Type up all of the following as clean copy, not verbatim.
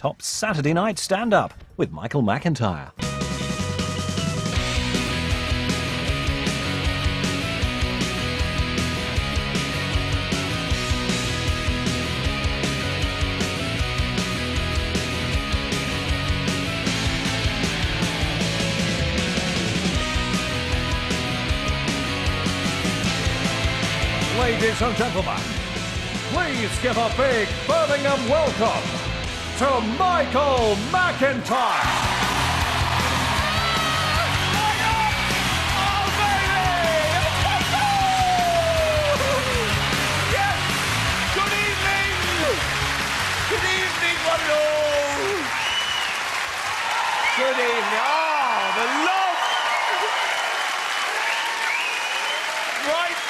top Saturday night stand-up with Michael McIntyre. Ladies and gentlemen, please give a big Birmingham welcome to Michael McIntyre. Oh, baby! Yes! Good evening! Good evening, one and all! Good evening. Oh, the love! Right.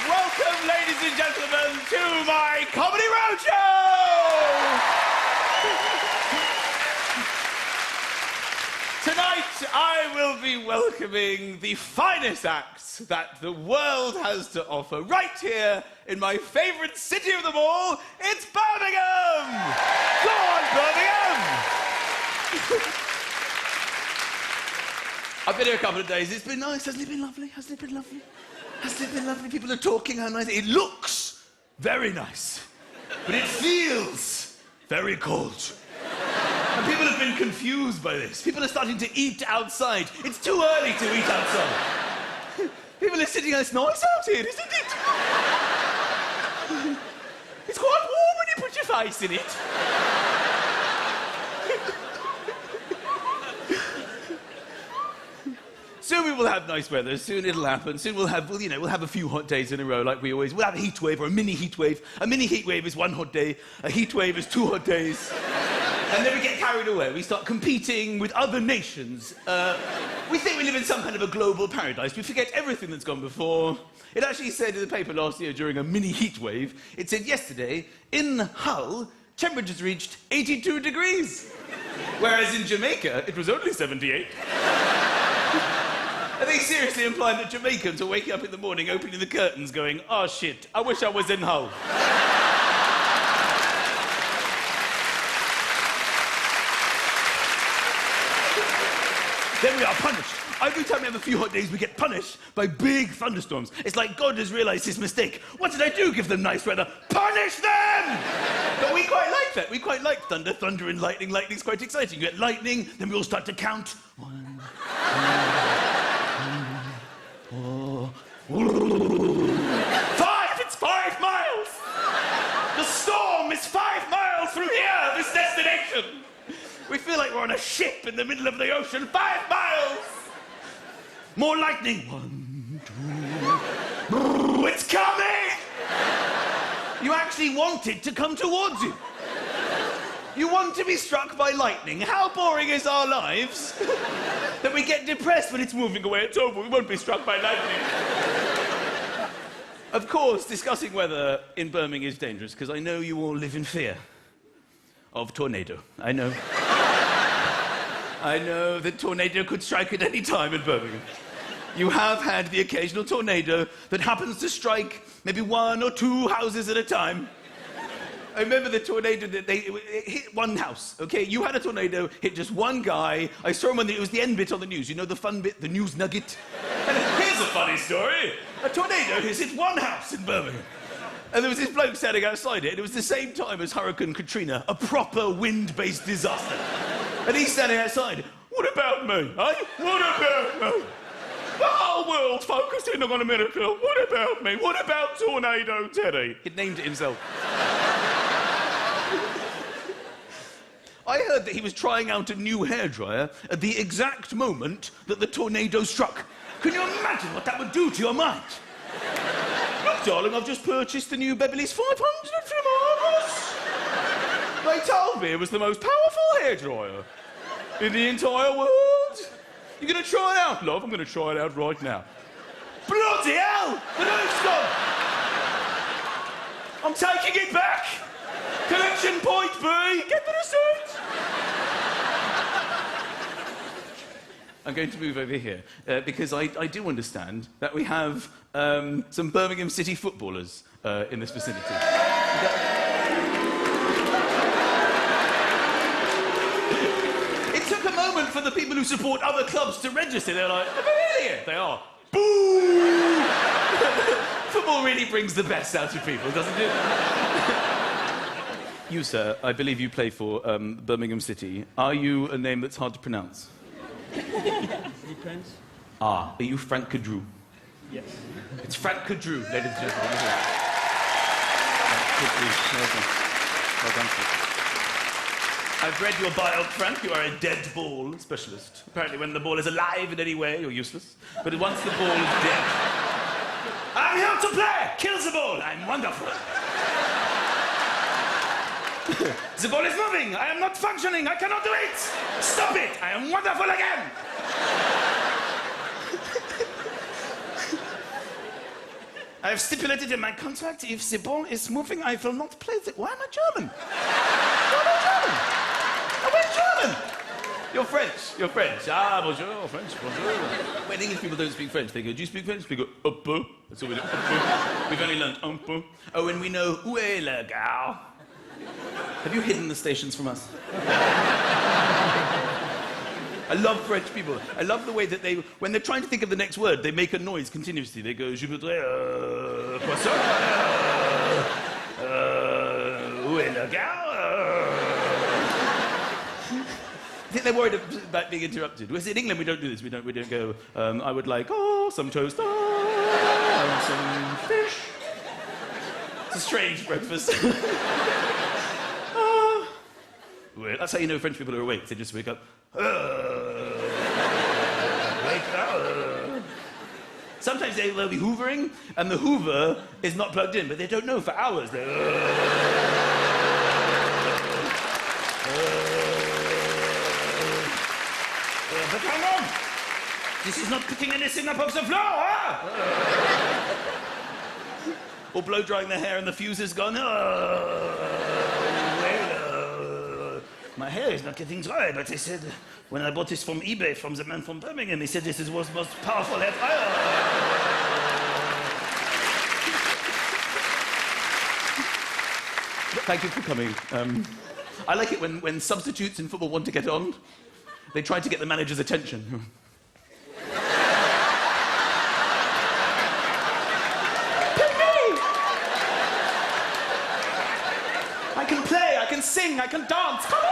Welcome, ladies and gentlemen, to my Comedy Roadshow! Tonight, I will be welcoming the finest acts that the world has to offer right here in my favourite city of them all. It's Birmingham! Go on, Birmingham! I've been here a couple of days. It's been nice. Hasn't it been lovely? Hasn't it been lovely? Hasn't it been lovely? People are talking how nice. It looks very nice, but it feels very cold. And people have been confused by this. People are starting to eat outside. It's too early to eat outside. People are sitting, it's nice out here, isn't it? It's quite warm when you put your face in it. Soon we will have nice weather. Soon it'll happen. Soon we'll have a few hot days in a row like we always. We'll have a heat wave or a mini heat wave. A mini heat wave is one hot day. A heat wave is 2 hot days. And then we get carried away. We start competing with other nations. We think we live in some kind of a global paradise. We forget everything that's gone before. It actually said in the paper last year during a mini heat wave, it said yesterday, in Hull, temperatures reached 82 degrees. Whereas in Jamaica, it was only 78. Are they seriously implying that Jamaicans are waking up in the morning, opening the curtains, going, oh shit, I wish I was in Hull? Then we are punished. Every time we have a few hot days, we get punished by big thunderstorms. It's like God has realised his mistake. What did I do? Give them nice weather. Punish them! But we quite like that. We quite like thunder. Thunder and lightning. Lightning's quite exciting. You get lightning, then we all start to count. 1, 2, 3, 4. 5! It's 5 miles! The storm is 5 miles from here, this destination! We feel like we're on a ship in the middle of the ocean. 5 miles! More lightning. 1, 2. It's coming! You actually want it to come towards you. You want to be struck by lightning. How boring is our lives that we get depressed when it's moving away? It's over. We won't be struck by lightning. Of course, discussing weather in Birmingham is dangerous because I know you all live in fear of tornado. I know. I know that tornado could strike at any time in Birmingham. You have had the occasional tornado that happens to strike maybe 1 or 2 houses at a time. I remember the tornado that it hit one house, okay? You had a tornado, hit just one guy. I saw him it was the end bit on the news. You know the fun bit, the news nugget? And here's a funny story. A tornado has hit one house in Birmingham. And there was this bloke standing outside it, and it was the same time as Hurricane Katrina, a proper wind-based disaster. And he's standing outside. What about me, eh? What about me? The whole world focusing on America. What about me? What about Tornado Teddy? He'd named it himself. I heard that he was trying out a new hairdryer at the exact moment that the tornado struck. Can you imagine what that would do to your mind? Look, darling, I've just purchased the new Beverly's 500 from Argos. They told me it was the most powerful hairdryer in the entire world. You gonna try it out, love? I'm gonna try it out right now. Bloody hell! The note's gone! I'm taking it back! Collection point B! Get the receipt! I'm going to move over here because I do understand that we have some Birmingham City footballers in this vicinity. the people who support other clubs to register. They're like, I'm an idiot. They are. Boo! Football really brings the best out of people, doesn't it? You, sir, I believe you play for Birmingham City. Are you a name that's hard to pronounce? Depends. Ah, are you Frank Kadrew? Yes. It's Frank Kadrew, ladies and gentlemen. Well done, sir. I've read your bio, Frank. You are a dead ball specialist. Apparently, when the ball is alive in any way, you're useless. But once the ball is dead, I'm here to play! Kills the ball! I'm wonderful. The ball is moving! I am not functioning! I cannot do it! Stop it! I am wonderful again! I have stipulated in my contract, if the ball is moving, I will not play the... Why am I German? Why am I German? I went German! You're French. You're French. Ah, bonjour, French, bonjour. When English people don't speak French, they go, do you speak French? We go, un peu. That's all we do, un peu. We've only learned un peu. Oh, and we know, où est la gare? Have you hidden the stations from us? I love French people. I love the way that they, when they're trying to think of the next word, they make a noise continuously. They go, je voudrais, poisson, où est la gare? I think they're worried about being interrupted. Whereas in England, we don't do this. We don't go, I would like, some toast, and some fish. It's a strange breakfast. That's how you know French people are awake. They just wake up. Wake up. Sometimes they'll be hoovering, and the hoover is not plugged in, but they don't know for hours. But hang on! This is not picking anything up off the floor, huh? Or blow drying their hair and the fuse is gone. My hair is not getting dry, but they said, when I bought this from eBay from the man from Birmingham, he said this was the most powerful hair dryer. Thank you for coming. I like it when substitutes in football want to get on. They try to get the manager's attention. Pick me! I can play, I can sing, I can dance. Come on!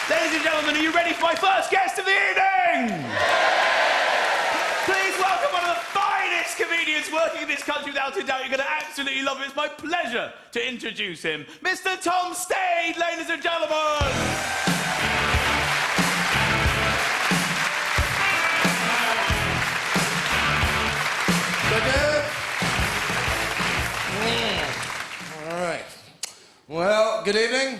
Ladies and gentlemen, are you ready for my first guest of the evening? Please welcome one of the finest comedians working in this country, without a doubt. You're going to absolutely love him. It's my pleasure to introduce him. Mr. Tom Stade, ladies and gentlemen. All right. Well, good evening.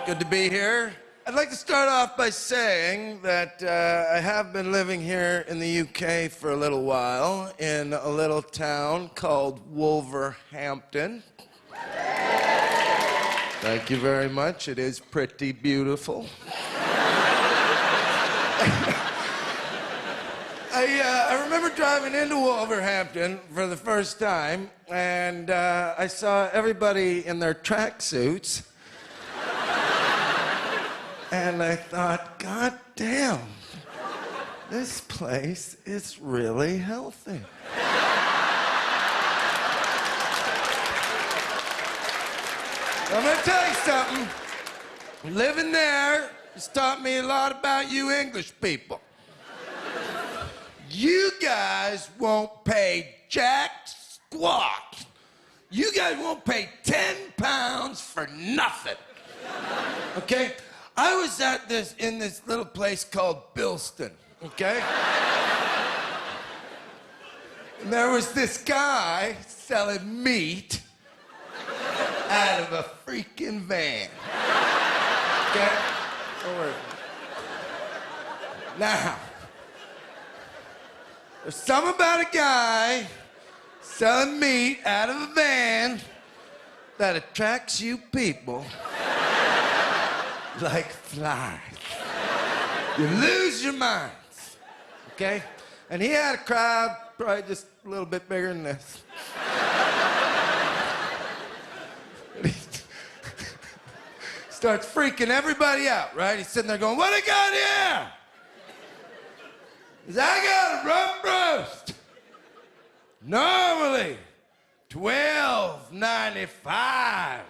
Good to be here. I'd like to start off by saying that I have been living here in the UK for a little while in a little town called Wolverhampton. Thank you very much. It is pretty beautiful. I remember driving into Wolverhampton for the first time, and I saw everybody in their tracksuits. And I thought, God damn, this place is really healthy. I'm gonna tell you something. Living there has taught me a lot about you English people. You guys won't pay jack squat. You guys won't pay 10 pounds for nothing. Okay? I was in this little place called Bilston, okay? And there was this guy selling meat out of a freaking van. Okay? Don't worry. Now, there's something about a guy selling meat out of a van that attracts you people like flies. You lose your minds, okay? And he had a crowd probably just a little bit bigger than this. Starts freaking everybody out, right? He's sitting there going, what do you got here? He says, I got a rump roast. Normally, $12.95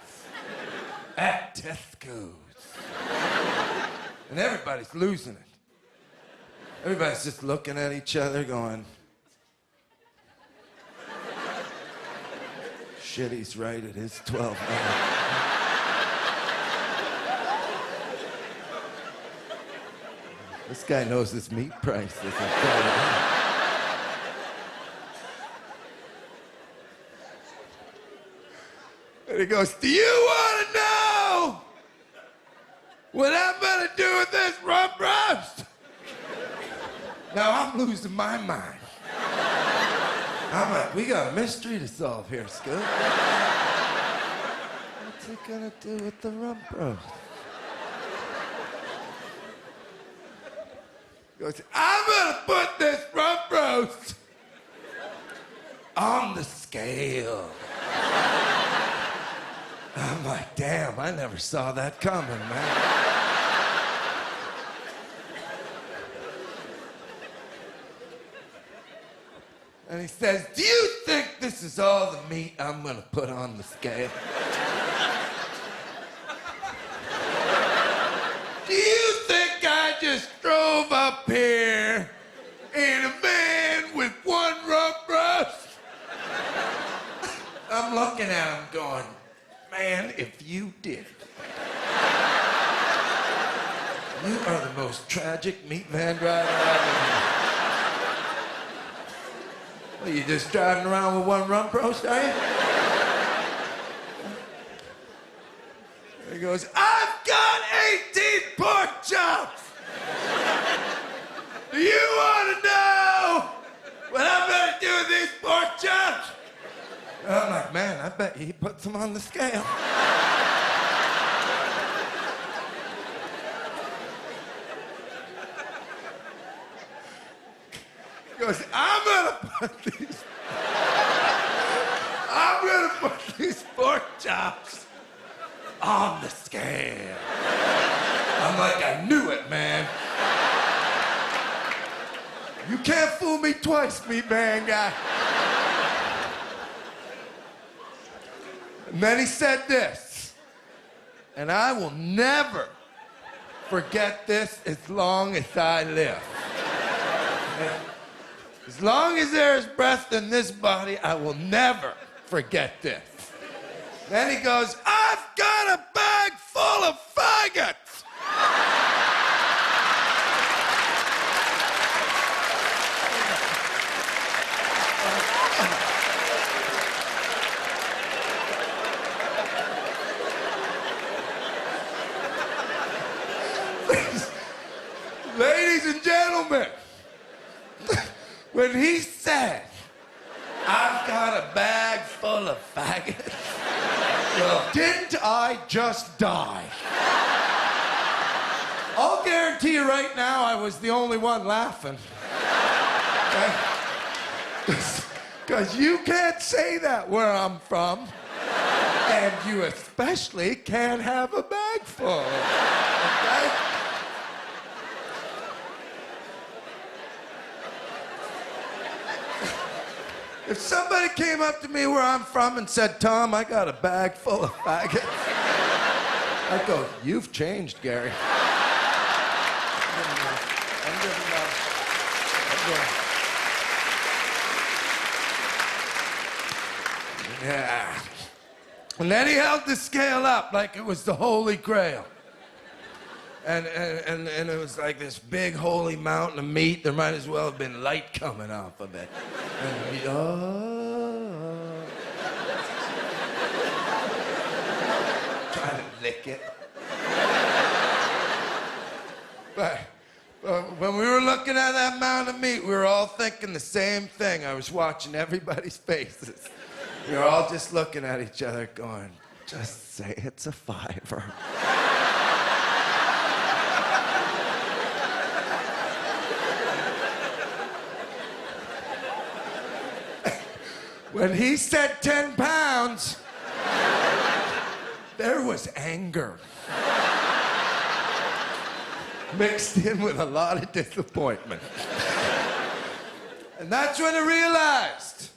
at Tesco's. And everybody's losing it. Everybody's just looking at each other going, shit, he's right, it is $12. This guy knows his meat price. And he goes, do you want to know what I'm going to do with this rump roast? Now I'm losing my mind. I'm like, we got a mystery to solve here, Scoop. What's he going to do with the rump roast? He goes, I'm going to put this rump roast on the scale. I'm like, damn, I never saw that coming, man. And he says, do you think this is all the meat I'm gonna put on the scale? Do you think I just drove up here in a van with one rump roast? I'm looking at him going, man, if you did. You are the most tragic meat van driver I've ever met. Well, you just driving around with one rump roast, are you? He goes, I've got 18 pork chops! Do you want to know what I'm going to do with these pork chops? And I'm like, man, I bet he puts them on the scale. He goes, I'm going to put these pork chops on the scale. I'm like, I knew it, man. You can't fool me twice, meat man guy. And then he said this, and I will never forget this as long as I live. As long as there is breath in this body, I will never forget this. Then he goes, I've got a bag full of faggots. Ladies and gentlemen, when he said, I've got a bag full of faggots, well, didn't I just die? I'll guarantee you right now I was the only one laughing. Because you can't say that where I'm from. And you especially can't have a bag full. Okay? If somebody came up to me where I'm from and said, Tom, I got a bag full of faggots, I'd go, you've changed, Gary. I'm good enough. Yeah. And then he held the scale up like it was the Holy Grail. And it was like this big holy mountain of meat. There might as well have been light coming off of it. And trying to lick it. But when we were looking at that mountain of meat, we were all thinking the same thing. I was watching everybody's faces. We were all just looking at each other going, just say it's a $5. When he said 10 pounds, there was anger. mixed in with a lot of disappointment. And that's when I realized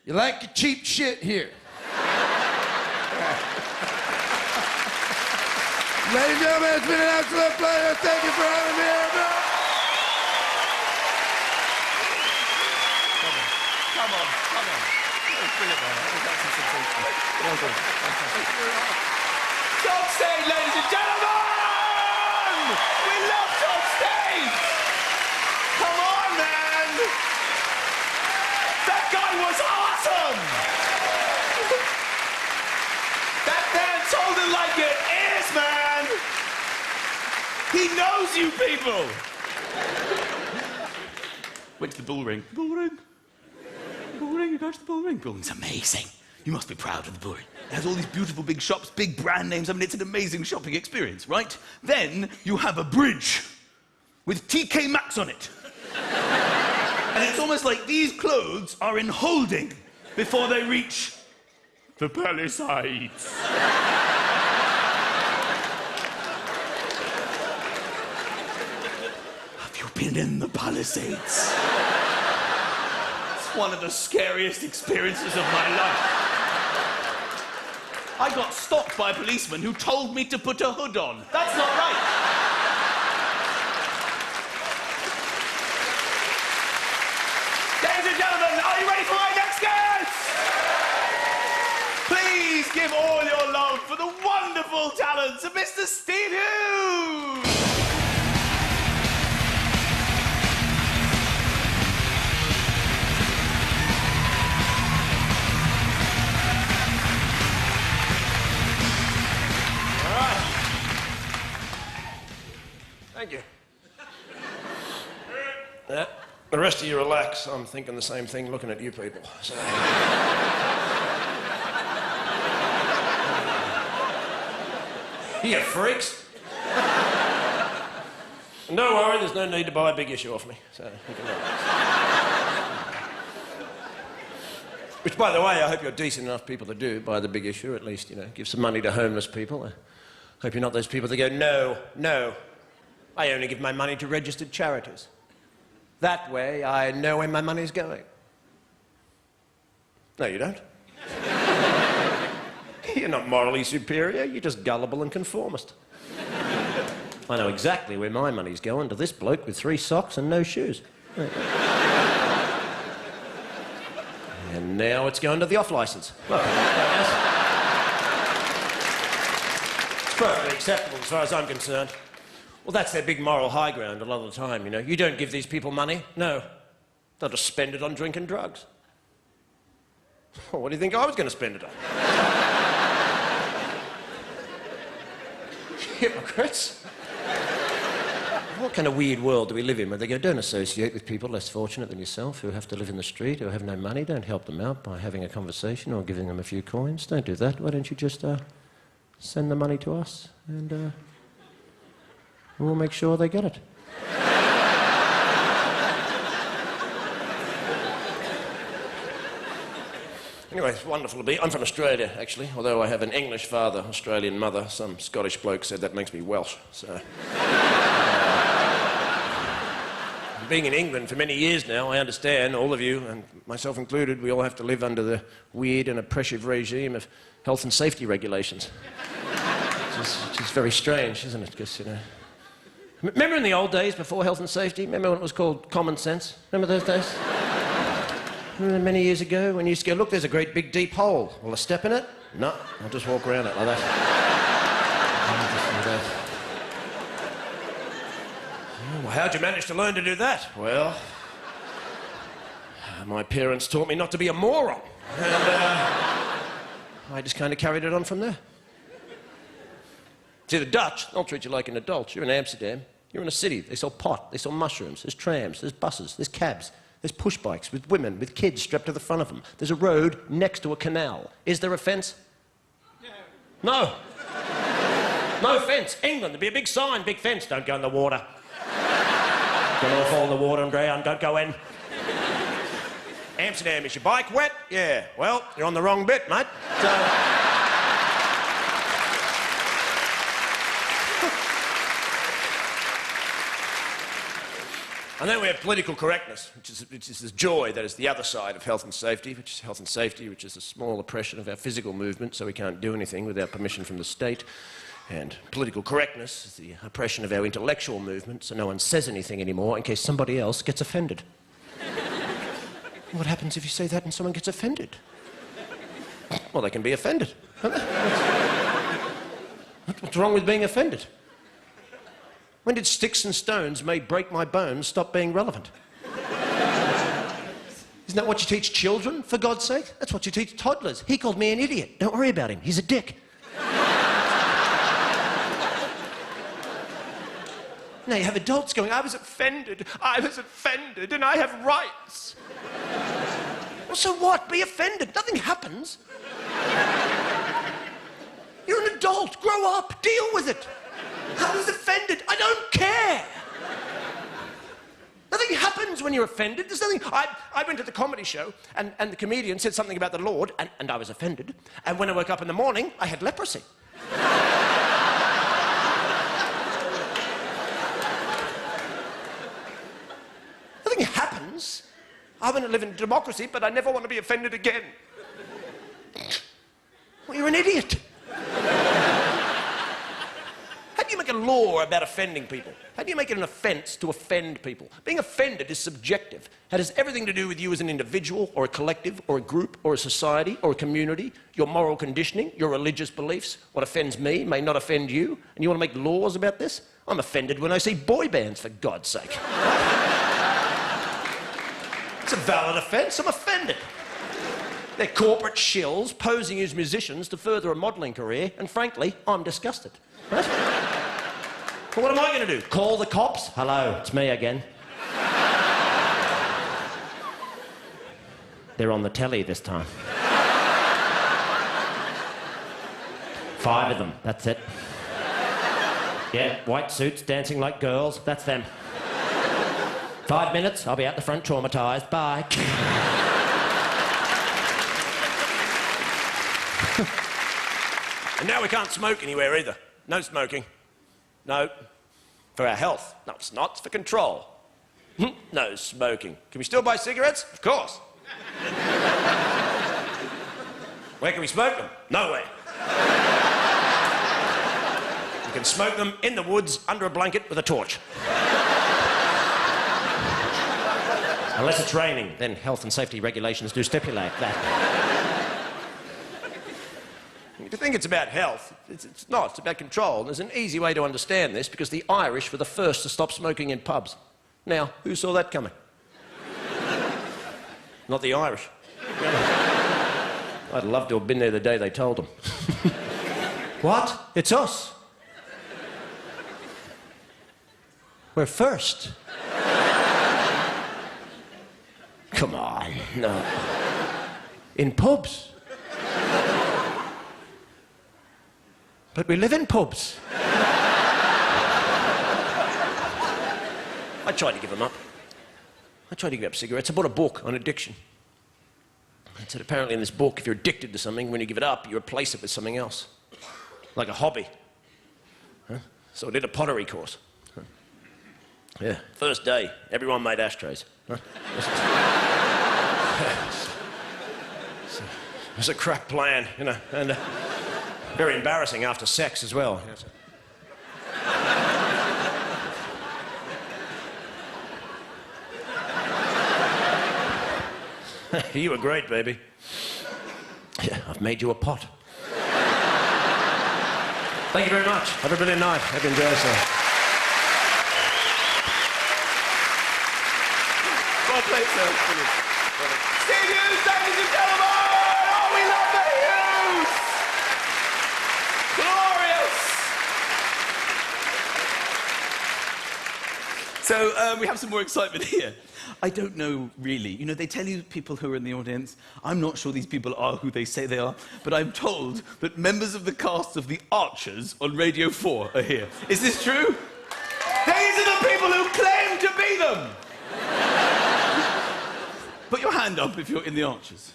you like your cheap shit here. Ladies and gentlemen, it's been an absolute pleasure. Thank you for having me here, bro. Come on. Bring it down. That's some sensation. Well done. Top stage, ladies and gentlemen! We love top stage! Come on, man! That guy was awesome! That man told it like it is, man! He knows you people! Went to the bull ring. Bull ring? Bull ring? You go to the bull ring? Bull ring's amazing. You must be proud of the bull ring. It has all these beautiful big shops, big brand names. I mean, it's an amazing shopping experience, right? Then you have a bridge with TK Maxx on it. And it's almost like these clothes are in holding before they reach the Palisades. Have you been in the Palisades? It's one of the scariest experiences of my life. I got stopped by a policeman who told me to put a hood on. That's not right. Ladies and gentlemen, are you ready for my next guest? Please give all your love for the wonderful talents of Mr. Steve Hughes. Thank you. The rest of you relax. I'm thinking the same thing looking at you people. So. You freaks. And don't worry, there's no need to buy a big issue off me. So you can relax. Which, by the way, I hope you're decent enough people to do buy the big issue, at least, you know, give some money to homeless people. I hope you're not those people that go, no. I only give my money to registered charities. That way, I know where my money's going. No, you don't. You're not morally superior, you're just gullible and conformist. I know exactly where my money's going, to this bloke with 3 socks and no shoes. And now it's going to the off-licence. Well, it's perfectly acceptable as far as I'm concerned. Well, that's their big moral high ground a lot of the time, you know. You don't give these people money. No. They'll just spend it on drinking drugs. Well, what do you think I was going to spend it on? Hypocrites. What kind of weird world do we live in where they go, don't associate with people less fortunate than yourself who have to live in the street, who have no money. Don't help them out by having a conversation or giving them a few coins. Don't do that. Why don't you just send the money to us and we'll make sure they get it. Anyway, it's wonderful to be. I'm from Australia, actually, although I have an English father, Australian mother. Some Scottish bloke said that makes me Welsh, so... Being in England for many years now, I understand, all of you, and myself included, we all have to live under the weird and oppressive regime of health and safety regulations. Which is very strange, isn't it? Because, you know... Remember in the old days, before health and safety? Remember when it was called common sense? Remember those days? Remember many years ago when you used to go, look, there's a great big deep hole. Will I step in it? No, I'll just walk around it like that. Well, how'd you manage to learn to do that? Well, my parents taught me not to be a moron. And I just kind of carried it on from there. See, the Dutch, they'll treat you like an adult. You're in Amsterdam, you're in a city. They sell pot, they sell mushrooms, there's trams, there's buses, there's cabs, there's push bikes with women, with kids strapped to the front of them. There's a road next to a canal. Is there a fence? No. No fence. England, there'd be a big sign, big fence. Don't go in the water. Don't all fall in the water and drown. Don't go in. Amsterdam, is your bike wet? Yeah. Well, you're on the wrong bit, mate. So... And then we have political correctness, which is the joy that is the other side of health and safety, which is health and safety, which is a small oppression of our physical movement, so we can't do anything without permission from the state. And political correctness is the oppression of our intellectual movement, so no one says anything anymore in case somebody else gets offended. What happens if you say that and someone gets offended? Well, they can be offended. What's wrong with being offended? When did sticks and stones may break my bones stop being relevant? Isn't that what you teach children, for God's sake? That's what you teach toddlers. He called me an idiot. Don't worry about him. He's a dick. Now you have adults going, I was offended, and I have rights. Well, so what? Be offended. Nothing happens. You're an adult. Grow up. Deal with it. I was offended. I don't care. Nothing happens when you're offended. There's nothing. I went to the comedy show, and the comedian said something about the Lord, and I was offended. And when I woke up in the morning, I had leprosy. Nothing happens. I want to live in democracy, but I never want to be offended again. Well, you're an idiot. How do you make a law about offending people? How do you make it an offence to offend people? Being offended is subjective. It has everything to do with you as an individual, or a collective, or a group, or a society, or a community, your moral conditioning, your religious beliefs. What offends me may not offend you, and you want to make laws about this? I'm offended when I see boy bands, for God's sake. It's a valid offence. I'm offended. They're corporate shills posing as musicians to further a modelling career, and frankly, I'm disgusted. Right? Well, what am I going to do? Call the cops? Hello, it's me again. They're on the telly this time. 5 of them, that's it. Yeah, white suits, dancing like girls, that's them. 5 minutes, I'll be out the front traumatised. Bye. And now we can't smoke anywhere either. No smoking. No. For our health. No, it's not. It's for control. No smoking. Can we still buy cigarettes? Of course. Where can we smoke them? Nowhere. You can smoke them in the woods under a blanket with a torch. Unless it's raining, then health and safety regulations do stipulate that. If you think it's about health, it's not. It's about control. And there's an easy way to understand this, because the Irish were the first to stop smoking in pubs. Now, who saw that coming? Not the Irish. I'd love to have been there the day they told them. What? It's us. We're first. Come on, no. In pubs. But we live in pubs. I tried to give them up. I tried to give up cigarettes. I bought a book on addiction. It said apparently in this book, if you're addicted to something, when you give it up, you replace it with something else. Like a hobby. Huh? So I did a pottery course. Huh? Yeah, first day, everyone made ashtrays. Huh? It was a crap plan, you know, and very embarrassing after sex as well. You were great, baby. Yeah, I've made you a pot. Thank you very much. Have a brilliant night. Hope you enjoy yourself. Well played, sir. Steve Hughes, ladies and gentlemen! Oh, we love the Hughes! Glorious! So, we have some more excitement here. I don't know, really. You know, they tell you people who are in the audience, I'm not sure these people are who they say they are, but I'm told that members of the cast of The Archers on Radio 4 are here. Is this true? These are the people who claim to be them! Put your hand up if you're in The Archers.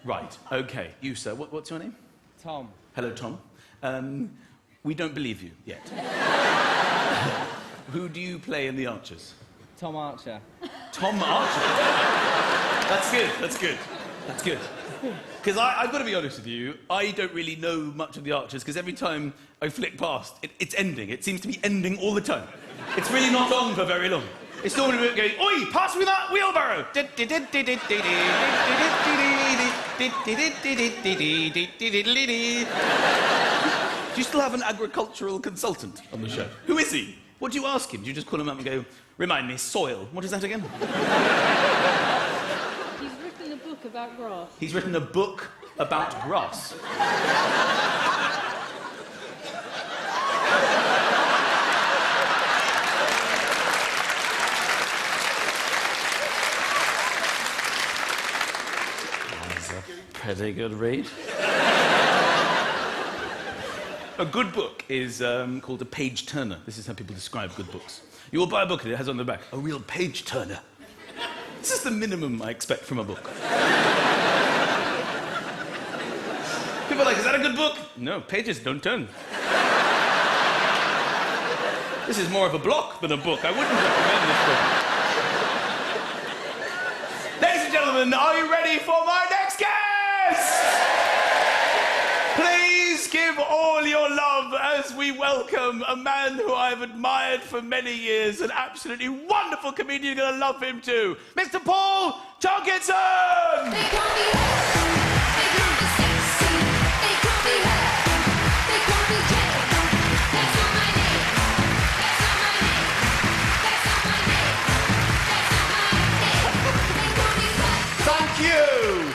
Right, OK. You, sir, what's your name? Tom. Hello, Tom. We don't believe you yet. Who do you play in The Archers? Tom Archer. Tom Archer? That's good, that's good. That's good. Because I've got to be honest with you, I don't really know much of the Archers, because every time I flick past, it's ending. It seems to be ending all the time. It's really not on for very long. It's normally going, oi, pass me that wheelbarrow! Do you still have an agricultural consultant on the show? Who is he? What do you ask him? Do you just call him up and go, remind me, soil? What is that again? He's written a book about grass. He's written a book about grass. That's a pretty good read. A good book is called a page-turner. This is how people describe good books. You will buy a book and it has on the back, a real page-turner. This is the minimum I expect from a book. People are like, is that a good book? No, pages don't turn. This is more of a block than a book. I wouldn't recommend this book. Ladies and gentlemen, are you ready for my next guest? Please give all your love as we welcome a man who I've admired for many years, an absolutely wonderful comedian. You're going to love him too, Mr. Paul Jonkinson! They call me sexy. They call me They call me Jay. That's not my name. That's not my name. That's not my name. That's not my name. They call me Thank you.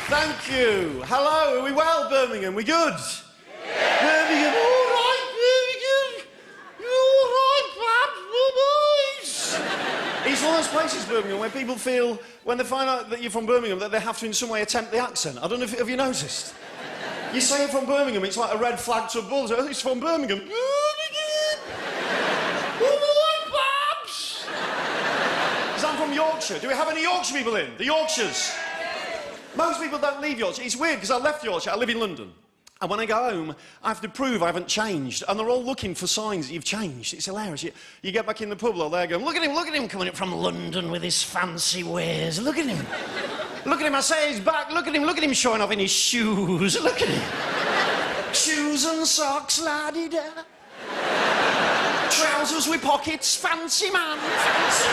Thank you. Hello, are we well, Birmingham? We good? Birmingham, all right, Birmingham. You all right, boys? It's one of those places, Birmingham, where people feel, when they find out that you're from Birmingham, that they have to in some way attempt the accent. I don't know if have you noticed? You say you're from Birmingham, it's like a red flag to a bull. So, it's from Birmingham. Birmingham. All right, Babs. Because I'm from Yorkshire. Do we have any Yorkshire people in? The Yorkshires. Most people don't leave Yorkshire. It's weird, because I left Yorkshire. I live in London. And when I go home, I have to prove I haven't changed. And they're all looking for signs that you've changed. It's hilarious. You get back in the pub, they're going, look at him coming up from London with his fancy wares. Look at him. Look at him, I say he's back. Look at him showing off in his shoes. Look at him. Shoes and socks, la-di-da. Trousers with pockets, fancy man, fancy.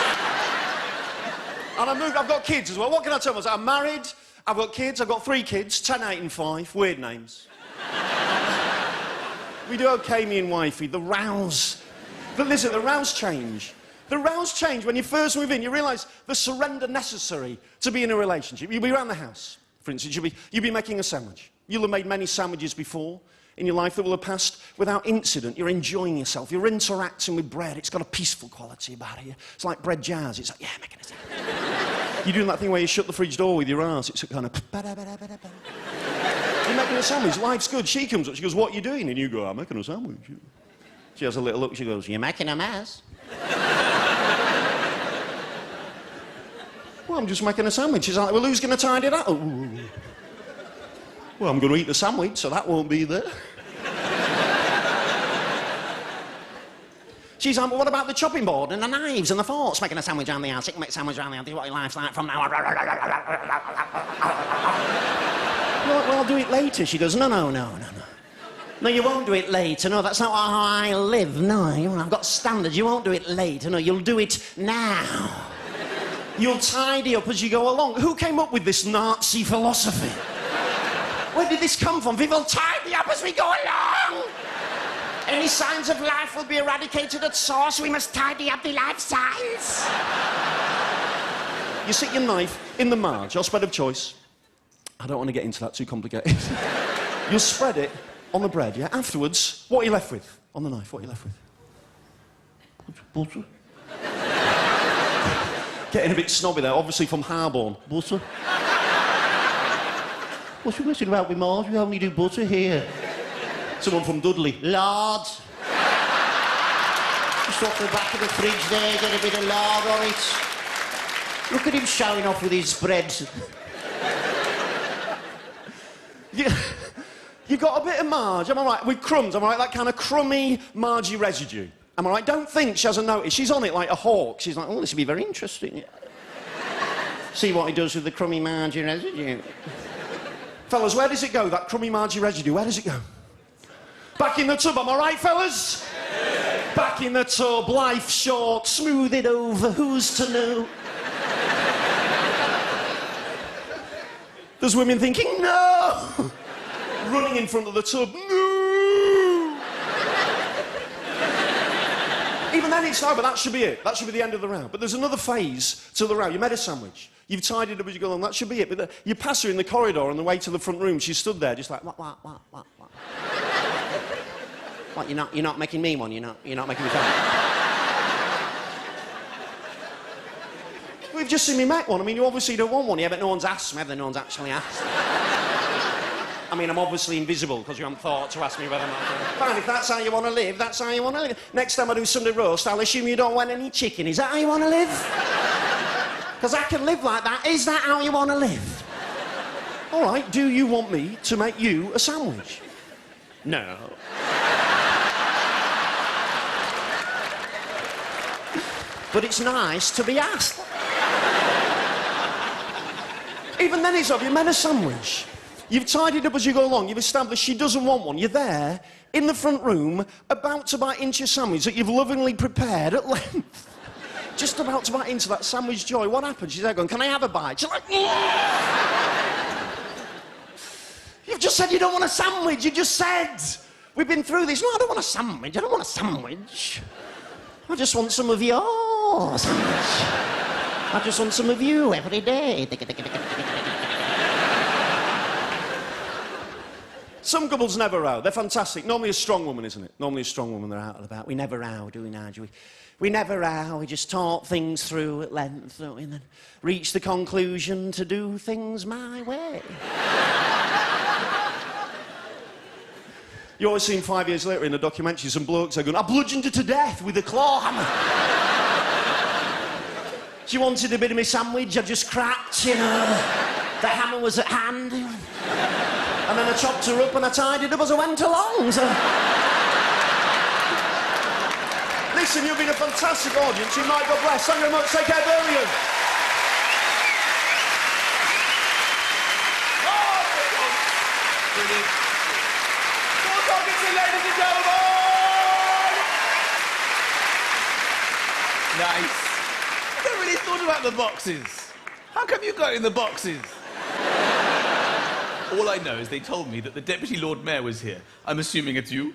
And I've got kids as well. What can I tell you? I'm married, I've got kids, I've got 3 kids, 10, 8 and 5, weird names. We do okay, me and wifey. The rows. But listen, the rows change. The rows change when you first move in. You realise the surrender necessary to be in a relationship. You'll be around the house, for instance. You'll be making a sandwich. You'll have made many sandwiches before in your life that will have passed without incident. You're enjoying yourself. You're interacting with bread. It's got a peaceful quality about it. It's like bread jazz. It's like, yeah, making a sandwich. You're doing that thing where you shut the fridge door with your arse. It's a kind of... You're making a sandwich, life's good. She comes up, she goes, what are you doing? And you go, I'm making a sandwich. She has a little look, she goes, you're making a mess. Well, I'm just making a sandwich. She's like, well, who's going to tidy that? Oh. Well, I'm going to eat the sandwich, so that won't be there. She's like, well, what about the chopping board and the knives and the forks? Making a sandwich around the house. You can make a sandwich around the house. This is what your life's like from now on. Well, I'll do it later. She goes, no. No, you won't do it later. No, that's not how I live. No, I've got standards. You won't do it later. No, you'll do it now. You'll tidy up as you go along. Who came up with this Nazi philosophy? Where did this come from? People tidy up as we go along. Any signs of life will be eradicated at source. We must tidy up the life signs. You stick your knife in the marge, your spread of choice. I don't want to get into that, too complicated. You'll spread it on the bread, yeah? Afterwards, what are you left with? On the knife, what are you left with? Butter. Getting a bit snobby there, obviously from Harborne. Butter. What's you messing about with Mars? We only do butter here. Someone from Dudley. Lard. Just off the back of the fridge there, get a bit of lard on it. Look at him showing off with his bread. You've got a bit of marge, am I right? With crumbs, am I right? That kind of crummy, margy residue. Am I right? Don't think she hasn't noticed. She's on it like a hawk. She's like, oh, this will be very interesting. See what he does with the crummy margie residue. Fellas, where does it go, that crummy margie residue? Where does it go? Back in the tub, am I right, fellas? Yeah. Back in the tub, life short, smooth it over, who's to know? There's women thinking, no! Running in front of the tub, no! Even then it's no, but that should be it. That should be the end of the round. But there's another phase to the round. You made a sandwich. You've tidied up as you go along. That should be it. But you pass her in the corridor on the way to the front room. She stood there just like, what? What, you're not making me one? You're not making me one? We've just seen me make one. I mean, you obviously don't want one. Yeah, but no one's asked me whether no one's actually asked. I mean, I'm obviously invisible because you haven't thought to ask me whether or not... Fine, if that's how you want to live, that's how you want to live. Next time I do Sunday roast, I'll assume you don't want any chicken. Is that how you want to live? Because I can live like that. Is that how you want to live? All right, do you want me to make you a sandwich? No. But it's nice to be asked. Even then it's up, you made a sandwich. You've tidied up as you go along, you've established she doesn't want one. You're there, in the front room, about to bite into your sandwich that you've lovingly prepared at length. Just about to bite into that sandwich joy. What happens? She's there going, can I have a bite? She's like, you've just said you don't want a sandwich, you just said. We've been through this. No, I don't want a sandwich, I don't want a sandwich. I just want some of your sandwich. I just want some of you every day. Some couples never row. They're fantastic. Normally a strong woman, isn't it? Normally a strong woman, they're out and about. We never row, do we, Nigel? We never row. We just talk things through at length, don't we? And then reach the conclusion to do things my way. You always see 5 years later in a documentary, some blokes are going, I bludgeoned her to death with a claw hammer. She wanted a bit of my sandwich, I just cracked, you know. The hammer was at hand. And then I chopped her up and I tidied up as I went along, so... Listen, you've been a fantastic audience. You might God bless. Thank you very much. Take care, Birmingham. Brilliant. More talking to ladies and gentlemen! Nice. I never really thought about the boxes. How come you got in the boxes? All I know is they told me that the Deputy Lord Mayor was here. I'm assuming it's you.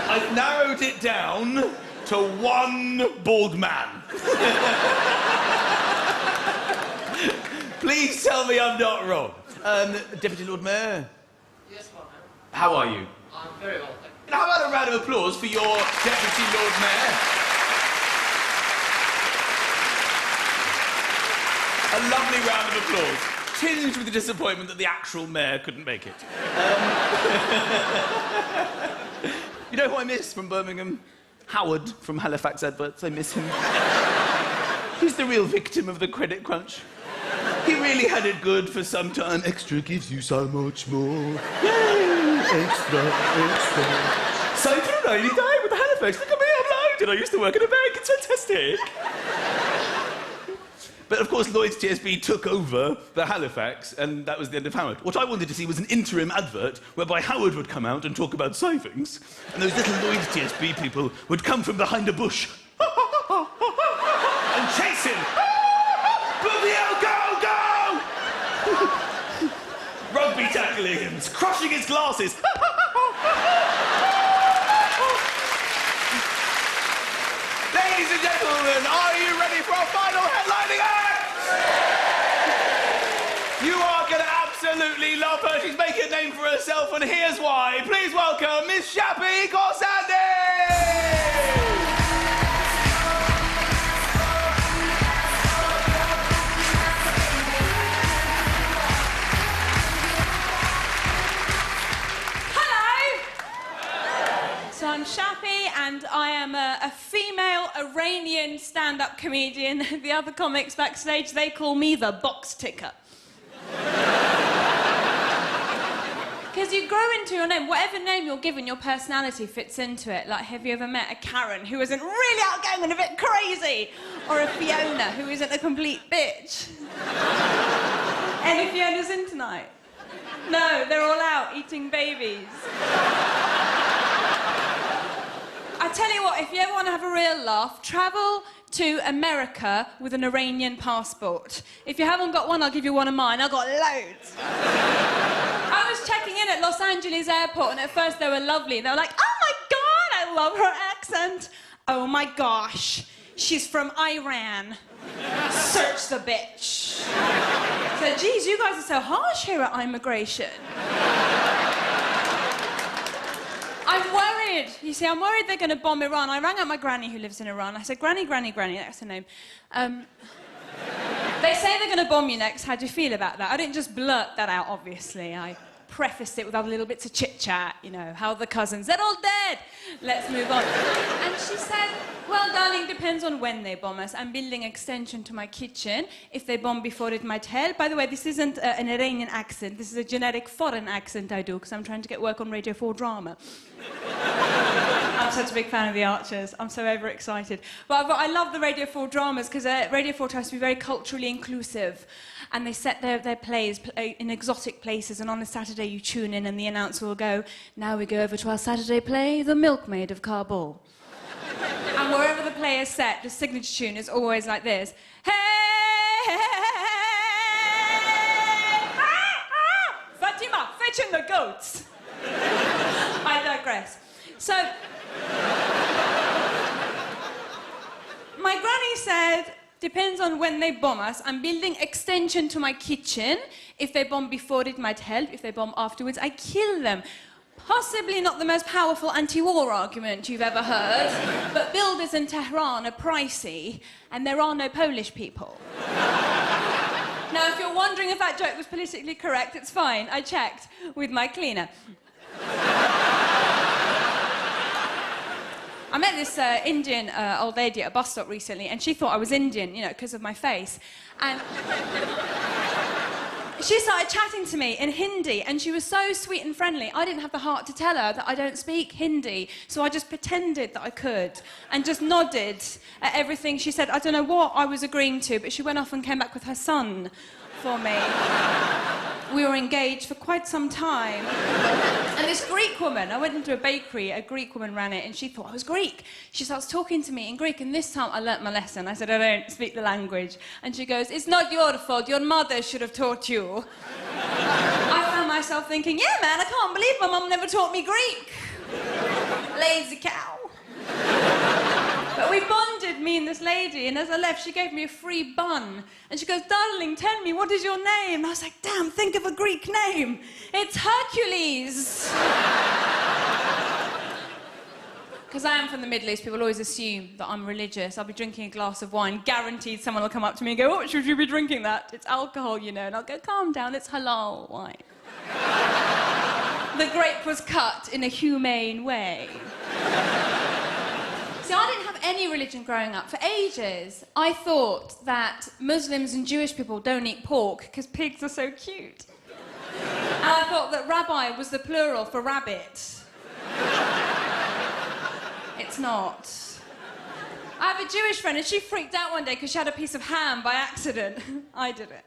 I've narrowed it down to one bald man. Please tell me I'm not wrong. Deputy Lord Mayor? Yes, Lord Mayor. How are you? I'm very well, thank you. And how about a round of applause for your Deputy Lord Mayor? A lovely round of applause. Tinged with the disappointment that the actual mayor couldn't make it. You know who I miss from Birmingham? Howard from Halifax Adverts. I miss him. He's the real victim of the credit crunch. He really had it good for some time. Extra gives you so much more. Yay! Extra. So through a rainy day with the Halifax. Look at me, I'm loaded. I used to work in a bank. It's fantastic. But of course, Lloyd's TSB took over the Halifax, and that was the end of Howard. What I wanted to see was an interim advert whereby Howard would come out and talk about savings, and those little Lloyd's TSB people would come from behind a bush and chase him. Boogie-o, go, go! Rugby tackling him, crushing his glasses. Ladies and gentlemen, are you ready for our final headlining act? You are going to absolutely love her. She's making a name for herself, and here's why. Please welcome Miss Shappy Corsandi! So I'm Shappy, and I am a female Iranian stand-up comedian. The other comics backstage, they call me the box ticker. Because you grow into your name. Whatever name you're given, your personality fits into it. Like, have you ever met a Karen who isn't really outgoing and a bit crazy? Or a Fiona who isn't a complete bitch? Any Fionas in tonight? No, they're all out eating babies. I tell you what, if you ever want to have a real laugh, travel to America with an Iranian passport. If you haven't got one, I'll give you one of mine. I've got loads. I was checking in at Los Angeles airport, and at first they were lovely. They were like, oh my God, I love her accent. Oh my gosh, she's from Iran. Search the bitch. So, geez, you guys are so harsh here at immigration. I'm worried. You see, I'm worried they're going to bomb Iran. I rang up my granny who lives in Iran. I said, Granny, that's her name. They say they're going to bomb you next. How do you feel about that? I didn't just blurt that out, obviously. I prefaced it with other little bits of chit-chat. You know, how are the cousins? They're all dead. Let's move on. And she said, well, darling, depends on when they bomb us. I'm building an extension to my kitchen. If they bomb before, it might help. By the way, this isn't an Iranian accent. This is a genetic foreign accent I do, because I'm trying to get work on Radio 4 drama. I'm such a big fan of the Archers. I'm so overexcited. But I love the Radio 4 dramas, because Radio 4 tries to be very culturally inclusive. And they set their plays in exotic places, and on a Saturday you tune in and the announcer will go, now we go over to our Saturday play, The Milkmaid of Kabul. And wherever the play is set, the signature tune is always like this. Hey, hey, Fatima, fetching the goats. I digress. So, my granny said, depends on when they bomb us. I'm building extension to my kitchen. If they bomb before, it might help. If they bomb afterwards, I kill them. Possibly not the most powerful anti-war argument you've ever heard, but builders in Tehran are pricey, and there are no Polish people. Now, if you're wondering if that joke was politically correct, it's fine. I checked with my cleaner. I met this Indian old lady at a bus stop recently, and she thought I was Indian, you know, because of my face. And she started chatting to me in Hindi, and she was so sweet and friendly. I didn't have the heart to tell her that I don't speak Hindi, so I just pretended that I could and just nodded at everything she said. I don't know what I was agreeing to, but she went off and came back with her son for me. We were engaged for quite some time. And this Greek woman, I went into a bakery, a Greek woman ran it, and she thought I was Greek. She starts talking to me in Greek, and this time I learnt my lesson. I said, I don't speak the language. And she goes, it's not your fault, your mother should have taught you. I found myself thinking, yeah, man, I can't believe my mum never taught me Greek. Lazy cow. But we bonded, me and this lady, and as I left, she gave me a free bun. And she goes, darling, tell me, what is your name? And I was like, damn, think of a Greek name. It's Hercules. Because I am from the Middle East, people always assume that I'm religious. I'll be drinking a glass of wine, guaranteed someone will come up to me and go, what should you be drinking that? It's alcohol, you know. And I'll go, calm down, it's halal wine. The grape was cut in a humane way. See, I didn't have any religion growing up. For ages, I thought that Muslims and Jewish people don't eat pork because pigs are so cute. And I thought that rabbi was the plural for rabbit. It's not. I have a Jewish friend, and she freaked out one day because she had a piece of ham by accident. I did it.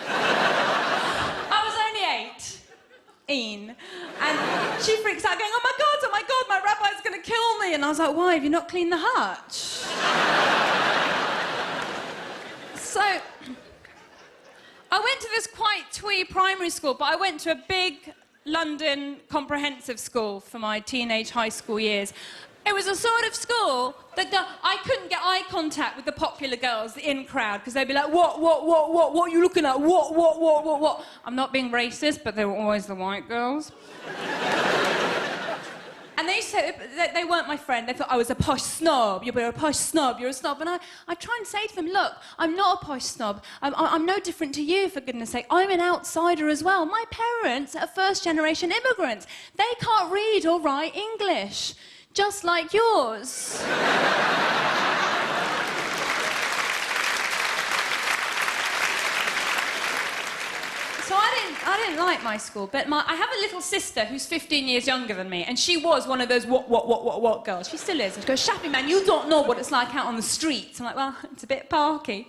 I was only 8. And she freaks out going, oh my God, my rabbi's gonna kill me. And I was like, why, have you not cleaned the hutch? So, I went to this quite twee primary school, but I went to a big London comprehensive school for my teenage high school years. It was a sort of school that I couldn't get eye contact with the popular girls, the in crowd, because they'd be like, what are you looking at? What? I'm not being racist, but they were always the white girls. And they said they weren't my friend. They thought I was a posh snob. You're a posh snob, you're a snob. And I try and say to them, look, I'm not a posh snob. I'm no different to you, for goodness sake. I'm an outsider as well. My parents are first-generation immigrants. They can't read or write English. Just like yours. So I I didn't like my school, but I have a little sister who's 15 years younger than me, and she was one of those what girls. She still is. And she goes, Shappy, man, you don't know what it's like out on the streets. I'm like, well, it's a bit parky.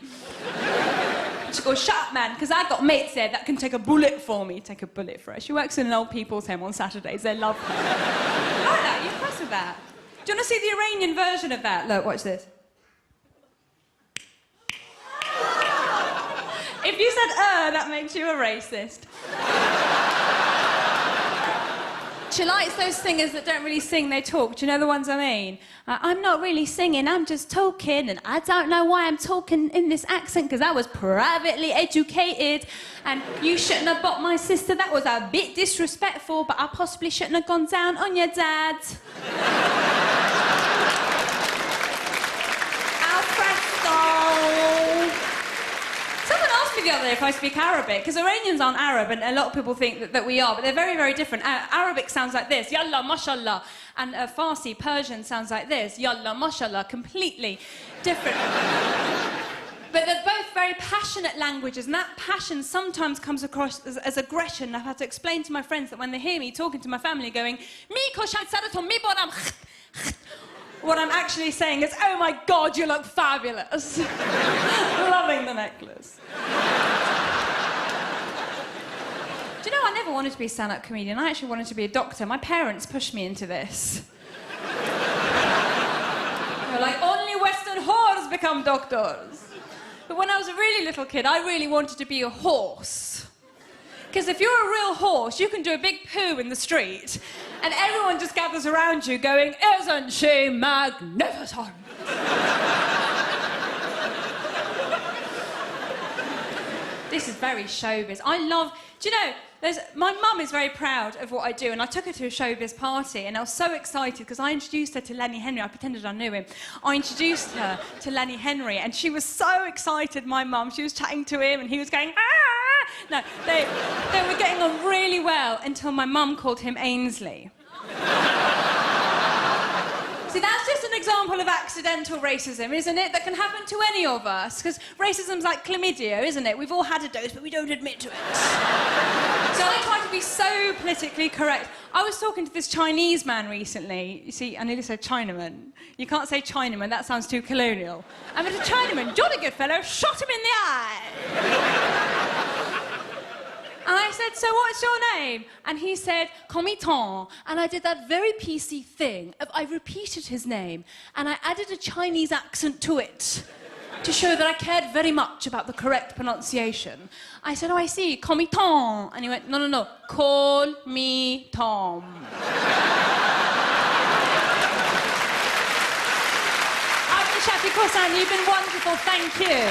And she goes, shut up, man, because I've got mates there that can take a bullet for me. Take a bullet for her. She works in an old people's home on Saturdays. They love her. I like that. You're impressed with that? Do you want to see the Iranian version of that? Look, watch this. If you said, that makes you a racist. She likes those singers that don't really sing, they talk. Do you know the ones I mean? I'm not really singing, I'm just talking, and I don't know why I'm talking in this accent, because I was privately educated, and you shouldn't have bought my sister. That was a bit disrespectful, but I possibly shouldn't have gone down on your dad. Al fresco. Someone asked me the other day if I speak Arabic, because Iranians aren't Arab, and a lot of people think that we are, but they're very, very different. Arabic sounds like this, yalla, mashallah, and Farsi, Persian, sounds like this, yalla, mashallah, completely different. But they're both very passionate languages, and that passion sometimes comes across as aggression. I've had to explain to my friends that when they hear me talking to my family going, what I'm actually saying is, oh my God, you look fabulous. Loving the necklace. Do you know, I never wanted to be a stand-up comedian. I actually wanted to be a doctor. My parents pushed me into this. They were like, only Western whores become doctors. But when I was a really little kid, I really wanted to be a horse. Because if you're a real horse, you can do a big poo in the street, and everyone just gathers around you going, isn't she magnificent? This is very showbiz. Do you know, my mum is very proud of what I do, and I took her to a showbiz party, and I was so excited because I introduced her to Lenny Henry. I pretended I knew him. I introduced her to Lenny Henry, and she was so excited, my mum. She was chatting to him, and he was going, ah! No, they were getting on really well until my mum called him Ainsley. See, that's just an example of accidental racism, isn't it? That can happen to any of us, because racism's like chlamydia, isn't it? We've all had a dose, but we don't admit to it. So I try to be so politically correct. I was talking to this Chinese man recently. You see, I nearly said Chinaman. You can't say Chinaman, that sounds too colonial. I met a Chinaman, jolly good fellow, shot him in the eye. And I said, so what's your name? And he said, Comiton. And I did that very PC thing of I repeated his name and I added a Chinese accent to it to show that I cared very much about the correct pronunciation. I said, oh, I see, Comiton. And he went, no, call me Tom. After Shafi Kosan, you've been wonderful, thank you.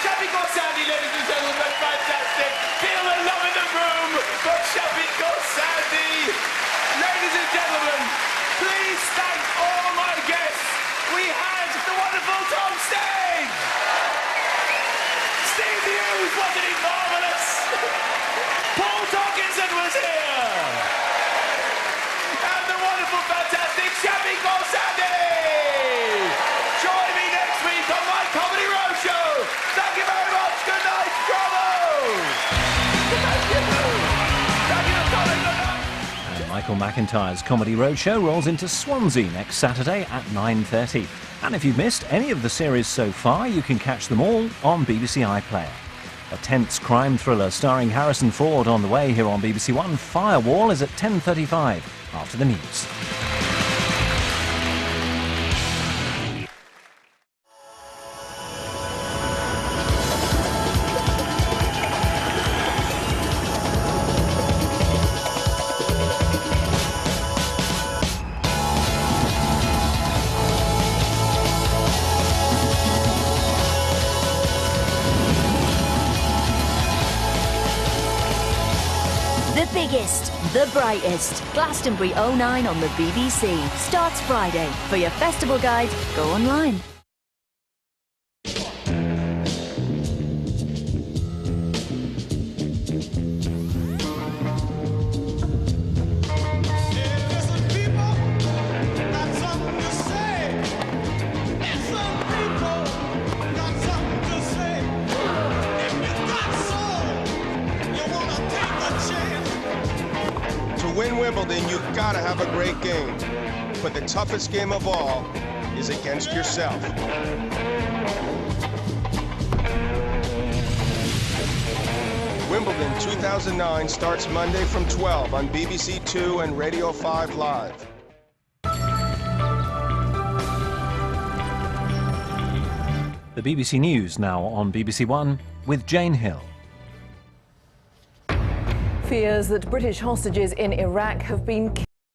Shafi Sandy, ladies and gentlemen, fantastic. Feel the love in the room for Shafi Sandy. Ladies and gentlemen, please thank all my guests. We had the wonderful Tom Stain. Steve Hughes, wasn't he marvellous? Paul Dawkinson was here. And the wonderful, fantastic Shafi Sandy. Join me next week on my Comedy Roadshow. Thank you very much. Good night. Bravo. Thank you. And Michael McIntyre's Comedy Roadshow rolls into Swansea next Saturday at 9:30. And if you've missed any of the series so far, you can catch them all on BBC iPlayer. A tense crime thriller starring Harrison Ford on the way here on BBC One. Firewall is at 10:35 after the news. The biggest, the brightest. Glastonbury 09 on the BBC. Starts Friday. For your festival guide, go online. win Wimbledon, you've got to have a great game. But the toughest game of all is against yourself. Wimbledon 2009 starts Monday from 12 on BBC 2 and Radio 5 Live. The BBC News now on BBC One with Jane Hill. Fears that British hostages in Iraq have been